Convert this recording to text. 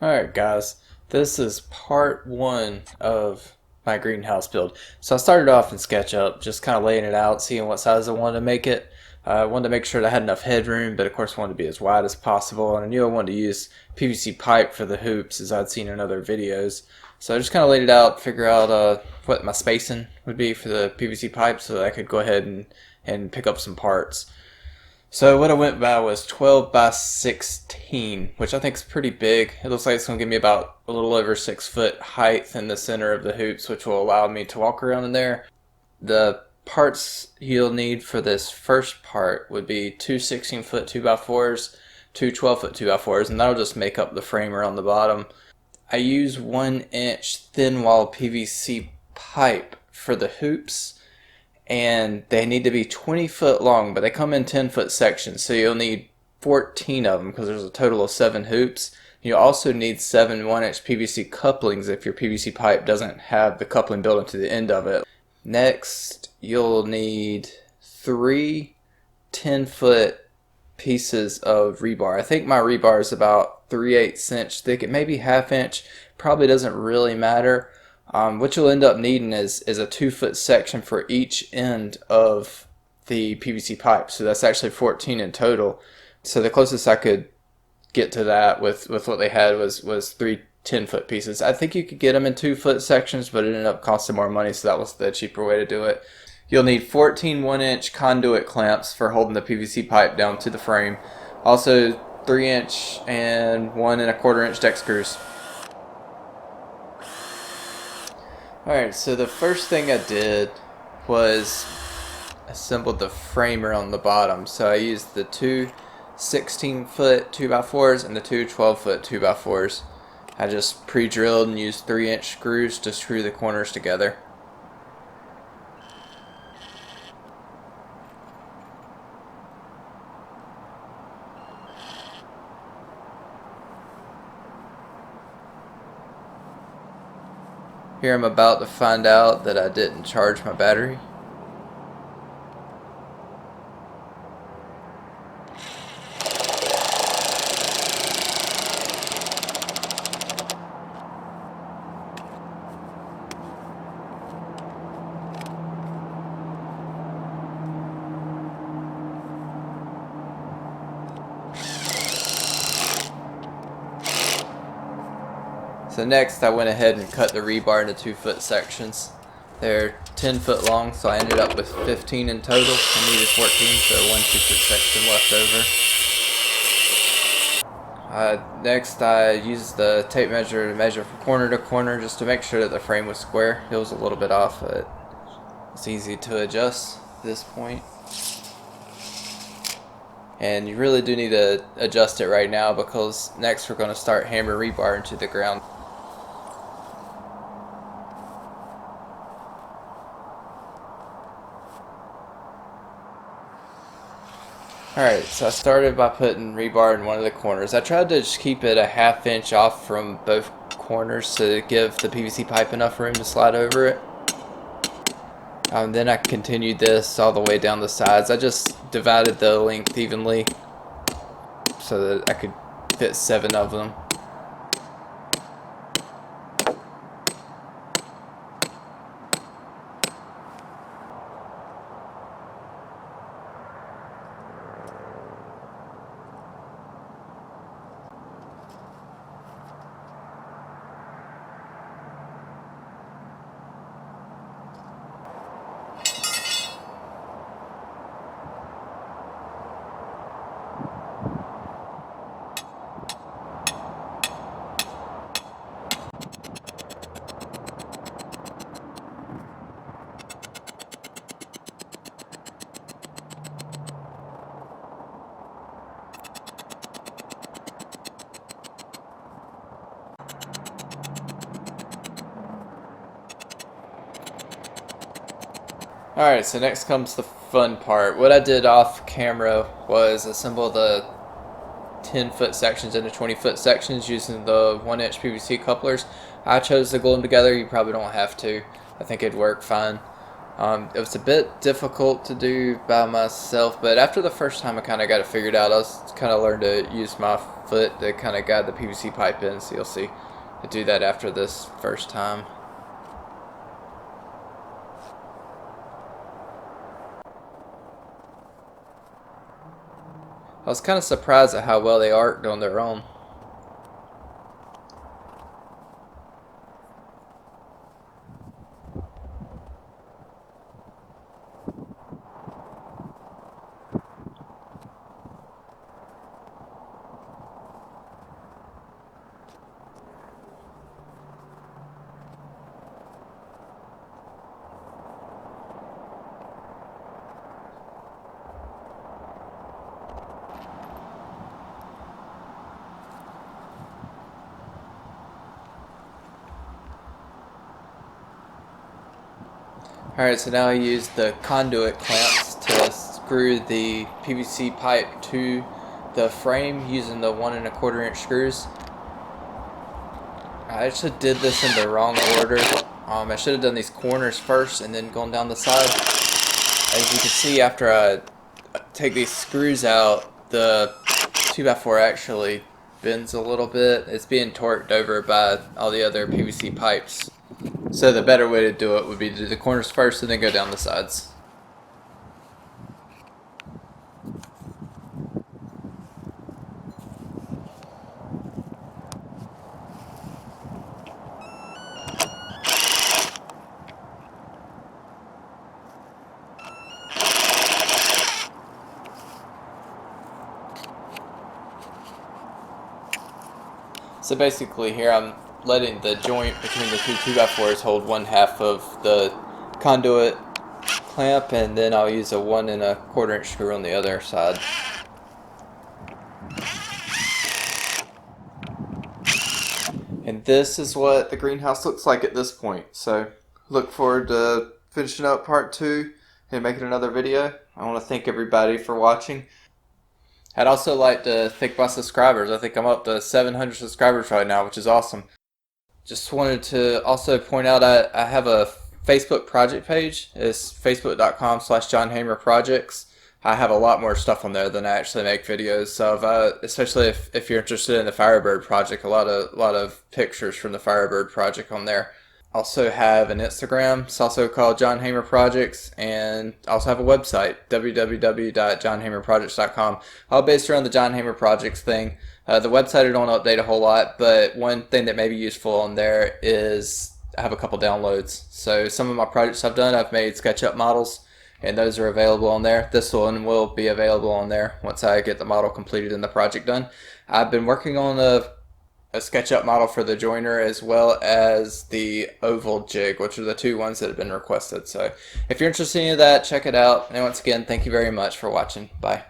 Alright guys, this is part one of my greenhouse build. So I started off in SketchUp, just kind of laying it out, seeing what size I wanted to make it. I wanted to make sure that I had enough headroom, but of course wanted to be as wide as possible, and I knew I wanted to use PVC pipe for the hoops as I'd seen in other videos. So I just kind of laid it out, figure out what my spacing would be for the PVC pipe so that I could go ahead and pick up some parts. So what I went by was 12 by 16, which I think is pretty big. It looks like it's going to give me about a little over 6 foot height in the center of the hoops, which will allow me to walk around in there. The parts you'll need for this first part would be two 16-foot 2x4s, two 12-foot 2x4s, and that'll just make up the frame around the bottom. I use 1-inch thin wall PVC pipe for the hoops, and they need to be 20 foot long, but they come in 10-foot sections, so you'll need 14 of them because there's a total of 7 hoops. You also need 7 1-inch PVC couplings if your PVC pipe doesn't have the coupling built into the end of it. Next, you'll need 3 10-foot pieces of rebar. I think my rebar is about 3/8 inch thick. It may be ½ inch. Probably doesn't really matter. What you'll end up needing is a 2-foot section for each end of the PVC pipe. So that's actually 14 in total. So the closest I could get to that with what they had was 3 10-foot pieces. I think you could get them in 2-foot sections, but it ended up costing more money, so that was the cheaper way to do it. You'll need 14 1-inch conduit clamps for holding the PVC pipe down to the frame. Also 3-inch and 1 1/4 inch deck screws. Alright, so the first thing I did was assembled the frame around the bottom. So I used the two 16-foot 2x4s and the two 12-foot 2x4s. I just pre-drilled and used 3-inch screws to screw the corners together. Here I'm about to find out that I didn't charge my battery. So next I went ahead and cut the rebar into 2-foot sections. They're 10 foot long, so I ended up with 15 in total. I needed 14, so one 2-foot section left over. Next I used the tape measure to measure from corner to corner just to make sure that the frame was square. It was a little bit off, but it's easy to adjust at this point. And you really do need to adjust it right now because next we're going to start hammering rebar into the ground. Alright, so I started by putting rebar in one of the corners. I tried to just keep it a ½ inch off from both corners to give the PVC pipe enough room to slide over it. Then I continued this all the way down the sides. I just divided the length evenly so that I could fit 7 of them. Alright, so next comes the fun part. What I did off camera was assemble the 10-foot sections into 20-foot sections using the 1-inch PVC couplers. I chose to glue them together. You probably don't have to. I think it'd work fine. It was a bit difficult to do by myself, but after the first time I kind of got it figured out. I was kind of learned to use my foot to kind of guide the PVC pipe in, so you'll see I do that after this first time. I was kind of surprised at how well they arced on their own. Alright, so now I use the conduit clamps to screw the PVC pipe to the frame using the 1 1/4 inch screws. I actually did this in the wrong order. I should have done these corners first and then gone down the side. As you can see, after I take these screws out, the 2x4 actually bends a little bit. It's being torqued over by all the other PVC pipes. So the better way to do it would be to do the corners first and then go down the sides. So basically here I'm letting the joint between the two 2x4s hold 1/2 of the conduit clamp, and then I'll use a 1 1/4 inch screw on the other side. And this is what the greenhouse looks like at this point. So look forward to finishing up part 2 and making another video. I want to thank everybody for watching. I'd also like to thank my subscribers. I think I'm up to 700 subscribers right now, which is awesome. Just wanted to also point out I have a Facebook project page. It's facebook.com/JohnHamerProjects. I have a lot more stuff on there than I actually make videos. So especially if you're interested in the Firebird project, a lot of pictures from the Firebird project on there. Also have an Instagram. It's also called John Hamer Projects, and also have a website, www.johnhamerprojects.com, all based around the John Hamer Projects thing. The website I don't update a whole lot, but one thing that may be useful on there is I have a couple downloads. So some of my projects I've done, I've made SketchUp models, and those are available on there. This one will be available on there once I get the model completed and the project done. I've been working on a SketchUp model for the joiner as well as the oval jig, which are the two ones that have been requested. So if you're interested in any of that, check it out. And once again, thank you very much for watching. Bye.